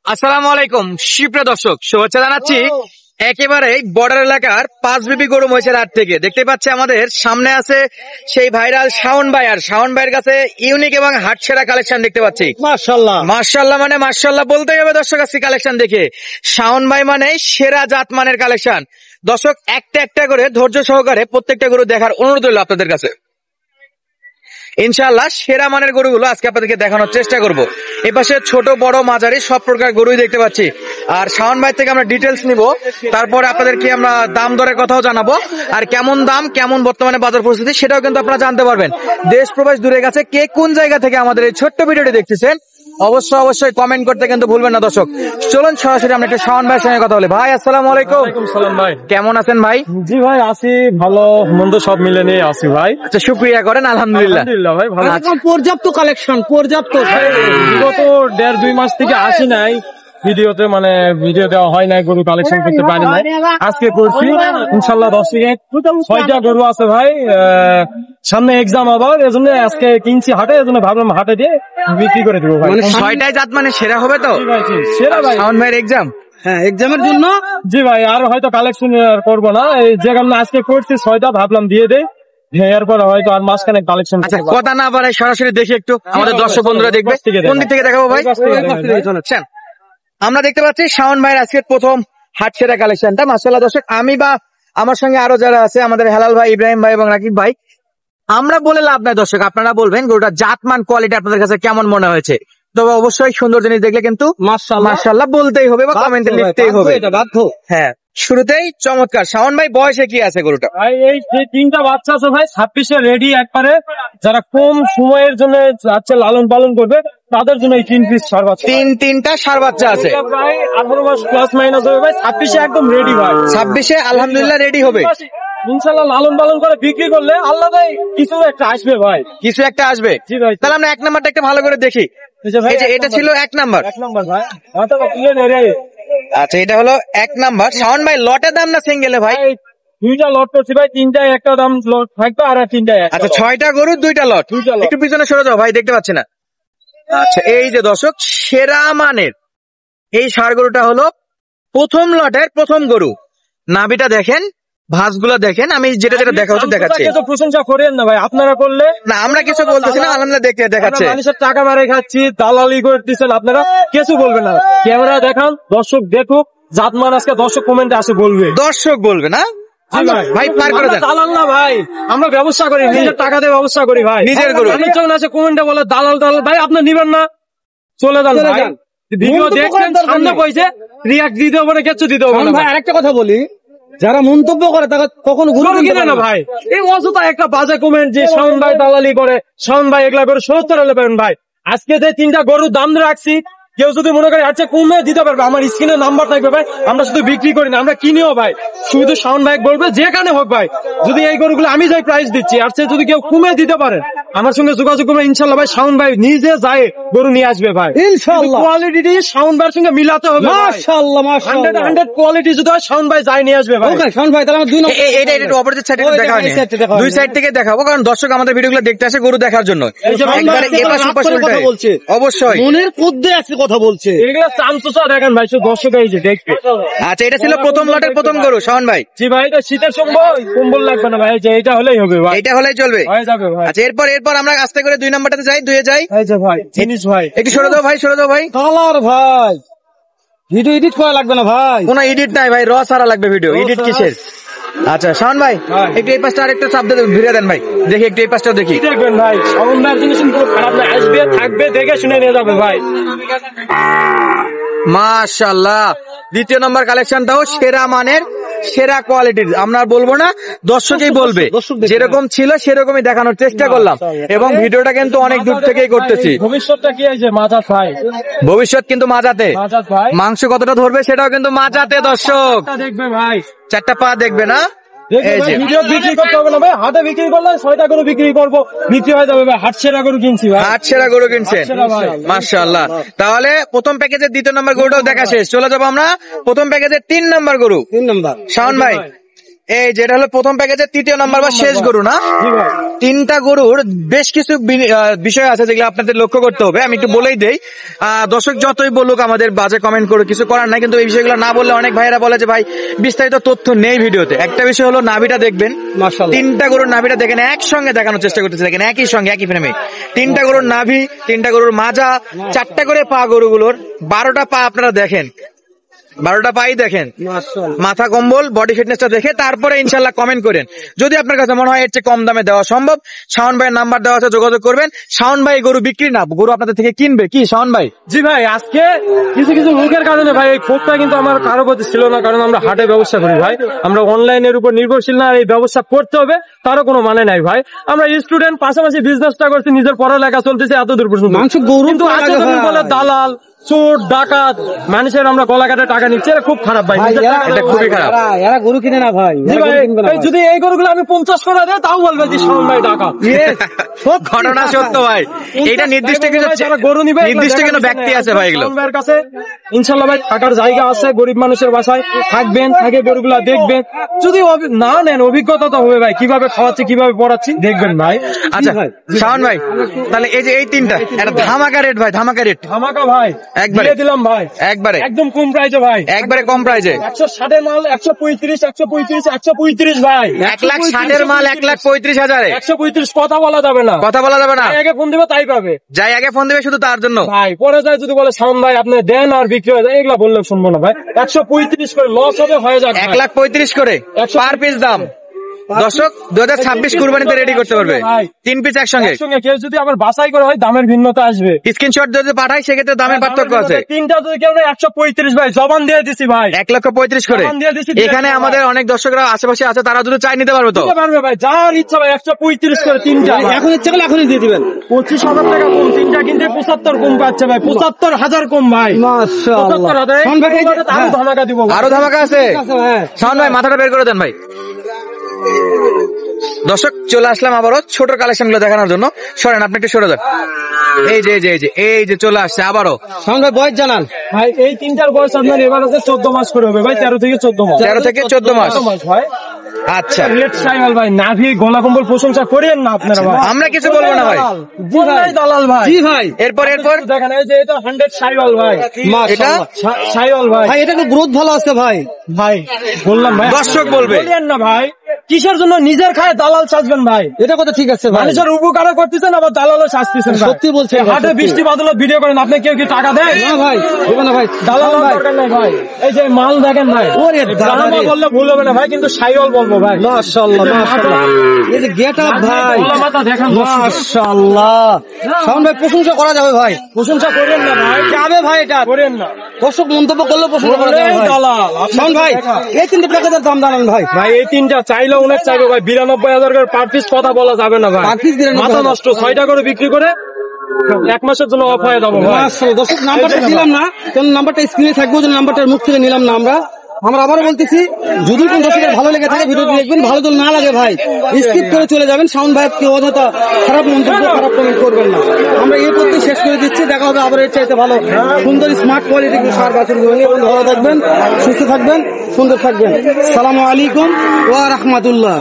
আসসালামু আলাইকুম সুপ্রিয় দর্শক, শুভেচ্ছা জানাচ্ছি একেবারে বর্ডার এলাকার 5 বিবি গরু মহিষের হাট থেকে। দেখতে পাচ্ছি আমাদের সামনে আছে সেই ভাইরাল শাওন ভাই, আর শাওন ভাইয়ের কাছে ইউনিক এবং হাট সেরা কালেকশন দেখতে পাচ্ছি। মাশাআল্লাহ মাশাআল্লাহ মানে মাশাআল্লাহ বলতেই হবে দর্শক, আজকে কালেকশন দেখে শাওন ভাই মানে সেরা জাত মানের কালেকশন। দর্শক একটা একটা করে ধৈর্য সহকারে প্রত্যেকটা গরু দেখার অনুরোধ রইল আপনাদের কাছে। ইনশাআল্লাহ সেরা মানের গরুগুলো আজকে আপনাদেরকে দেখানোর চেষ্টা করব। এপাশে ছোট বড় মাঝারি সব প্রকার গরুই দেখতে পাচ্ছি। আর শাওন ভাই থেকে আমরা ডিটেলস নিব, তারপরে আপনাদেরকে আমরা দাম দরের কথাও জানাবো, আর কেমন দাম কেমন বর্তমানে বাজার পরিস্থিতি সেটাও কিন্তু আপনারা জানতে পারবেন। দেশ প্রবাস দূরে গেছে কে কোন জায়গা থেকে আমাদের এই ছোট্ট ভিডিওটি দেখতেছেন অবশ্যই কমেন্ট করতে কিন্তু ভুলবেন না দর্শক। চলুন সরাসরি আমরা একটু শাওন ভাইয়ের সঙ্গে কথা বলি। ভাই আসসালামু আলাইকুম। সালাম ভাই, কেমন আছেন ভাই? জি ভাই আছি, ভালো মন্দ সব মিলে নিয়ে আছি ভাই। আচ্ছা শুকরিয়া করেন, আলহামদুলিল্লাহ। আলহামদুলিল্লাহ ভাই ভালো আছি। পর্যাপ্ত কালেকশন পর্যাপ্ত গত 1.5-2 মাস থেকে আসি নাই ভিডিওতে, মানে ভিডিও দেওয়া হয় নাই, গরু কালেকশন করতে পারি নাই। আজকে করছি ইনশাল্লাহ 10 থেকে 6টা গরু আছে ভাই। সামনে এক্সাম আবার, এজন্য আজকে কিনছি হাটে, এজন্য ভাবলাম হাটে দিয়ে বিক্রি করে দেবো ভাই। 6টাই জাত মানে সেরা হবে তো? জি ভাই, জি, সেরা ভাই। শাওন ভাইয়ের এক্সাম, হ্যাঁ এক্সামের জন্য জি ভাই, আর হয়তো কালেকশন করবো না, এই যে কারণে আজকে করছি 6টা, ভাবলাম দিয়ে দেই, এরপর হয়তো আর মাঝখানে কালেকশন। আচ্ছা কথা না বাড়াই সরাসরি দেখি একটু, আমাদের দর্শক বন্ধুরা দেখবে। কোন দিক থেকে দেখাবো ভাই? চলেন। আমরা দেখতে পাচ্ছি শাওন ভাইয়ের আজকের প্রথম হাট সেরা কালেকশনটা। মাশাআল্লাহ দর্শক, আমি বা আমার সঙ্গে আরো যারা আছে, আমাদের হেলাল ভাই, ইব্রাহিম ভাই এবং রাকিব ভাই, আমরা বলে লাভ নাই দর্শক, আপনারা বলবেন গরুটা জাতমান কোয়ালিটি আপনাদের কাছে কেমন মনে হয়েছে। তবে অবশ্যই সুন্দর জিনিস দেখলে কিন্তু মাশাআল্লাহ বলতেই হবে বা কমেন্টে লিখতেই হবে। হ্যাঁ, শুরুতেই চমৎকার। শাওন ভাই বয়সে কি আছে গরুটা? ভাই এই যে 3টা বাচ্চা আছে ভাই 26-এ রেডি একবারে, যারা কম সময়ের জন্য যাচ্ছে লালন পালন করবে তাদের জন্য এই 3 পিস সার বাচ্চা, তিনটা সার বাচ্চা আছে প্রায় 18 মাস প্লাস মাইনাস হবে ভাই। 26-এ একদম রেডি ভাই, 26-এ আলহামদুলিল্লাহ রেডি হবে। ইনশাআল্লাহ লালন পালন করে বিক্রি করলে আল্লাহ ভাই কিছু একটা আসবে ভাই, কিছু একটা আসবে। জি ভাই। তাহলে আমরা 1 নাম্বারটা একটু ভালো করে দেখি। এই যে ভাই এই যে এটা ছিল 1 নাম্বার। 1 নাম্বার ভাই, মাথা তুলে নে রে। আচ্ছা এটা হলো 1 নাম্বার। শাওন ভাই লটের দাম না সিঙ্গেলে ভাই? 2টা লট করছি ভাই, 3টায় একটা দাম লট থাকবে আর 3টায় একটা। আচ্ছা 6টা গরু 2টা লট। একটু পিছনে সরে যাও ভাই, দেখতে পাচ্ছি না। আচ্ছা এই যে দর্শক, সেরা মানের এই ষাঁড় গরুটা হলো প্রথম লটের প্রথম গরু। নাভিটা দেখেন, ভাঁজগুলো দেখেন, আমি যেটা দেখা হচ্ছে দেখাচ্ছি। কিছু প্রশংসা করেন না ভাই, আপনারা করলে না আমরা কিছু বলতেছি না, আলহামদুলিল্লাহ দেখতে দেখাচ্ছে। আমরা মানুষের টাকা মারে খাচ্ছি, দালালি করে দিচ্ছেন, আপনারা কিছু বলবেন না। ক্যামেরা দেখান, দর্শক দেখুক, জাতমান আজকে দর্শক কমেন্টে আসে বলবে, দর্শক বলবে না ভাই, পার করে দেন। দালাল না ভাই, আমরা ব্যবসা করি, নিজের টাকা দিয়ে ব্যবসা করি ভাই, নিজের গরু। মানুষজন আছে কমেন্টে বলে দালাল দালাল, ভাই আপনি নিবেন না, চলে যান ভাই। ভিডিও দেখছেন, সামনে পয়সা রিয়াক্ট দিতে হবে না, কিছু দিতে হবে না ভাই। আরেকটা কথা বলি, যারা মন্তব্য করে তারা কখনো গরু কিনে না ভাই। এই অযথা একটা বাজে কমেন্ট যে শাওন ভাই দালালি করে, শাওন ভাই এগুলা করে 70 হলে পাবেন ভাই। আজকে যে 3টা গরুর দাম রাখছি, কেউ যদি মনে করে আচ্ছা কমে দিতে পারবে, আমার স্ক্রিনে নাম্বার থাকবে ভাই। আমরা শুধু বিক্রি করি না, আমরা কিনিও ভাই। শুধু শাওন ভাই বলবে যেখানে হোক ভাই, যদি এই গরুগুলো আমি যাই প্রাইস দিচ্ছি, আর সে যদি কেউ কমে দিতে পারে আমার সঙ্গে যোগাযোগ করবে, ইনশাল্লাহ ভাই শাওন ভাই নিজে যায় গরু নিয়ে আসবে ভাই। ইনশাআল্লাহ কোয়ালিটি শাওন ভাইয়ের সঙ্গে মিলাতে হবে। মাশাআল্লাহ মাশাআল্লাহ 100 কোয়ালিটি যদি হয় শাওন ভাই যায় নিয়ে আসবে ভাই। ওকে শাওন ভাই, তাহলে আমরা 2 নম্বর এটা একটু অপোজিট সাইডে দেখা হয়নি, দুই সাইড থেকে দেখাবো, কারণ দর্শক আমাদের ভিডিওগুলো দেখতে আসে গরু দেখার জন্য। একবারে এপাশ ওপাশ উল্টায় বলছে, অবশ্যই মনের মধ্যে আছে কথা বলছে। এগুলো চামচুচা দেখেন ভাই, শুধু দর্শক এই যে দেখবে। আচ্ছা এটা ছিল প্রথম লটের প্রথম গরু শাওন ভাই। জি ভাই, এটা শীতের সময় কম্বল লাগবে না ভাই, যে এটা হলেই হবে ভাই, এটা হলেই চলবে, হয়ে যাবে ভাই। আচ্ছা এরপর আমরা আস্তে করে 2 নাম্বারটাতে যাই, 2-এ যাই। এই যে ভাই জিনিস ভাই, একটু সরে দাও ভাই, সরে দাও ভাই। কালার ভাই, ভিডিও এডিট করা লাগবে না ভাই, কোনো এডিট নাই ভাই, র সারা লাগবে ভিডিও, এডিট কিসের? আচ্ছা শাওন ভাই একটু এই পাশটা আরেকটু চাপ দিয়ে ঘুরে দেন ভাই, দেখি একটু এই পাশটাও দেখি। দেখবেন ভাই শাওন ভাইয়ের জিনিস কিন্তু খারাপ না, আসবে থাকবে দেখে শুনে নিয়ে যাবে ভাই। মাশাআল্লাহ, 2য় নম্বর কালেকশনটাও সেরা মানের সেরা কোয়ালিটির। আমরা বলবো না, দর্শকই বলবে, যেরকম ছিল সেরকমই দেখানোর চেষ্টা করলাম, এবং ভিডিওটা কিন্তু অনেক দূর থেকেই করতেছি। ভবিষ্যৎটা কি আছে মাজাত ভাই, ভবিষ্যৎ কিন্তু মাজাতে, মাজাত ভাই, মাংস কতটা ধরবে সেটাও কিন্তু মাজাতে। দর্শক দেখবে ভাই, 4টা পা দেখবে না, এই যে ভিডিও বিক্রি করতে হবে না ভাই, হাটে বিক্রি করলে 6টা গরু বিক্রি করবো, বিক্রি হয়ে যাবে ভাই। হাট সেরা গরু কিনছি ভাই, হাট সেরা গরু কিনছেন, সেরা ভাই। মাশাআল্লাহ। তাহলে প্রথম প্যাকেজের 2য় নম্বর গরুটাও দেখা শেষ, চলে যাবো আমরা প্রথম প্যাকেজের 3 নম্বর গরু। 3 নাম্বার শাওন ভাই এই যেটা হলো প্রথম প্যাকেজের 3য় নাম্বার বা শেষ গরু না? জি ভাই। 3টা গরুর বেশ কিছু বিষয় আছে যেগুলো আপনাদের লক্ষ্য করতে হবে। আমি একটু বলেই দেই, দর্শক যতই বলুক আমাদের বাজে কমেন্ট করে কিছু করার নাই, কিন্তু এই বিষয়গুলো না বললে অনেক ভাইয়েরা বলে যে ভাই বিস্তারিত তথ্য নেই ভিডিওতে। একটা বিষয় হলো নাভিটা দেখবেন, মাশাআল্লাহ। 3টা গরুর নাভিটা দেখেন, একসঙ্গে দেখানোর চেষ্টা করতেছে, দেখেন একই সঙ্গে একই ফ্রেমে 3টা গরুর নাভি, 3টা গরুর মাজা, 4টা করে পা গরুগুলোর, 12টা পা আপনারা দেখেন, 12টা পাই দেখেন, মাশাআল্লাহ। মাথা কম্বল বডি ফিটনেসটা দেখে তারপরে ইনশাল্লাহ কমেন্ট করেন। যদি আপনার কাছে মনে হয় এর চেয়ে কম দামে দেওয়া সম্ভব, শাওন ভাইয়ের নাম্বার দেওয়া আছে, যোগাযোগ করবেন। শাওন ভাই গরু বিক্রি না, গরু আপনাদের থেকে কিনবে কি শাওন ভাই? জি ভাই, আজকে কিছু কিছু লোকের কারণে ভাই এই ক্ষোভটা কিন্তু আমার কারো প্রতি ছিল না, কারণ আমরা হাটে ব্যবসা করি ভাই, আমরা অনলাইনের উপর নির্ভরশীল না। আর এই ব্যবসা করতে হবে তারও কোনো মানে নাই ভাই। আমরা স্টুডেন্ট, পাশাপাশি বিজনেসটা করছি, নিজের পড়ালেখা চলতেছে এতদূর পর্যন্ত। মাংস গরু কিন্তু পাওয়া আজকে লাগে তুমি ভাই। বলে দালাল, চোর, ডাকাত, মানুষের আমরা গলা কাটে টাকা নিচ্ছি, এটা খুব খারাপ ভাই। ভাই, নিজের এরা- টাকা এটা খুবই খারাপ। এরা গরু কিনে না ভাই, জি এরা ভাই, গরু কিনবে না এই ভাই। যদি এই গরুগুলো আমি 50 করে দেয় তাও বলবে যে শাওন ভাই ডাকাত। Yes, সত্যি ঘটনা টাকা। সত্য ভাই, এটা নির্দিষ্ট কিছু যারা গরু নিবে, নির্দিষ্ট কোনো ব্যক্তি আছে ভাই এগুলো। শাওন ভাইয়ের কাছে ইনশাল্লাহ ভাই থাকার জায়গা আছে, গরিব মানুষের বাসায় থাকবেন, থাকে গরুগুলা দেখবেন। যদি না নেন, অভিজ্ঞতা তো হবে ভাই, কিভাবে খাওয়াচ্ছি কিভাবে পড়াচ্ছি দেখবেন ভাই। আচ্ছা ভাই, শাওন ভাই, তাহলে এই যে এই 3টা একটা ধামাকা রেট ভাই, ধামাকা রেট ধামাকা ভাই, একবারে। দিয়ে দিলাম ভাই, একবারে একদম কম প্রাইসে ভাই, একবারে কম প্রাইজে 160 মাল 135, 135, 135 ভাই, 1,60,000 মাল 1,35,000 135 কথা বলা যাবে না, কথা বলা যাবে না। তাই আগে ফোন দিবে তাই পাবে যাই আগে ফোন দেবে শুধু তার জন্য। ভাই। পরে যায় যদি বলে শাওন ভাই আপনি দেন আর বিক্রি হয়ে যায়, এগুলা বললে শুনবো না ভাই। 135 করে লস হবে, হয়ে যাক ভাই। 1,35,000 করে 135 পার পিস দাম। দর্শক 2026 কুরবানিতে রেডি করতে পারবে, ভাই। 3 পিস একসঙ্গে। একসঙ্গে কেউ যদি আবার বাছাই করে হয়, দামের ভিন্নতা আসবে। স্ক্রিনশট যদি পাঠাই সেক্ষেত্রে দামের পার্থক্য আছে। তিনটা যদি কেউ নেয় 135 ভাই, জবান দিয়ে দিছি ভাই, 1,35,000 করে। জবান দিয়ে দিছি। এখানে আমাদের অনেক দর্শকরা আশেপাশে আছে, তারা যদি চাই নিতে পারবে তো। দিতে পারবে ভাই, যার ইচ্ছা ভাই, 135 করে তিনটা। এখন ইচ্ছে করলে এখনই দিয়ে দিবেন। 25,000 টাকা কম, তিনটা কিনতে 75 কম পাচ্ছে ভাই, 75,000 কম ভাই, মাশাআল্লাহ। 75,000। শাওন ভাই, এই যে- আরো ধামাকা দিব ভাই। আরো ধামাকা আছে। হ্যাঁ। শাওন ভাই মাথাটা বের করে দেন ভাই। দর্শক চলে আসলাম আবারও ছোট কালেকশন গুলো দেখানোর জন্য। সরেন, আপনি একটু সরে যান। এই যে এই যে এই যে এই যে চলে আসছে আবারও। শাওন ভাই বয়স জানান। ভাই এই তিনটার বয়স আপনার এবার হচ্ছে 14 মাস করে হবে ভাই, 13 থেকে 14 মাস। 13 থেকে 14 মাস। 14 মাস ভাই। আচ্ছা, রেড সাইওয়াল ভাই, নাভি গলা কম্বল প্রশংসা করেন না আপনারা ভাই, আমরা কিছু বলবো না ভাই। বললেই দালাল ভাই। জি ভাই। এরপর দেখেন এই যে এটা 100 সাইওয়াল ভাই, মাশাআল্লাহ। সাইওয়াল ভাই। ভাই এটা একটু গ্রোথ ভালো আছে ভাই। ভাই বললাম ভাই, দর্শক বলবে। বলেন না ভাই, কিসের জন্য নিজের খায় দালাল সাজবেন ভাই? এটা কথা ঠিক আছে ভাই। মানুষের উপকার করতেছেন আবার দালালও সাজতেছেন ভাই। সত্যি বলছেন ভাই, হাটে সত্যি। বৃষ্টি বাদল ভিডিও করেন, আপনি কেউ কি টাকা দেয়? না ভাই, দেবে না ভাই। দালাল শাওন ভাই, দরকার নাই ভাই। এই যে মাল দেখেন ভাই, ওরে দাদা ব্রাহ্মা রে। বললে ভুল হবে না ভাই, কিন্তু সাইওয়াল বলবো ভাই। মাশাআল্লাহ, মাশাআল্লাহ। এই যে গেট আপ ভাই, গলা মাথা দেখেন, মাশাআল্লাহ। শাওন ভাই প্রশংসা করা যাবে ভাই। প্রশংসা করেন না ভাই, যাবে ভাই এটা। করেন না। দর্শক মন্তব্য করলে প্রশংসা করা যাবে বলেই ভাই। দালাল, আপনি শাওন ভাই দেখা। এই তিনটে প্যাকেজের দাম জানান ভাই। ভাই এই তিনটা চাইলে অনেক চাইবে ভাই, 92,000 করে পার পিস, কথা বলা যাবে না ভাই। Per piece 92,000 মাথা নষ্ট, 6টা করে বিক্রি করে 1 মাসের জন্য অফ হয়ে যাবো ভাই। মাশাআল্লাহ। দর্শক নাম্বারটা দিলাম না, কারণ নাম্বারটা স্ক্রিনে থাকবে, ওই জন্য নাম্বারটার মুখ থেকে নিলাম না আমরা। আবারও বলতেছি, যদি কোন দর্শকের ভালো লেগে থাকে ভিডিওটি দেখবেন, ভালো যদি না লাগে ভাই স্কিপ করে চলে যাবেন। শাওন ভাই কি অযথা খারাপ মন্তব্য, খারাপ কমেন্ট করবেন না। আমরা এই পথে শেষ করে দিচ্ছি, দেখা হবে আবার এর চাইতে ভালো সুন্দর স্মার্ট কোয়ালিটি সার বাছুর নিয়ে। ভালো থাকবেন, সুস্থ থাকবেন, সুন্দর থাকবেন। সালামু আলাইকুম ওয়া রাহমাতুল্লাহ।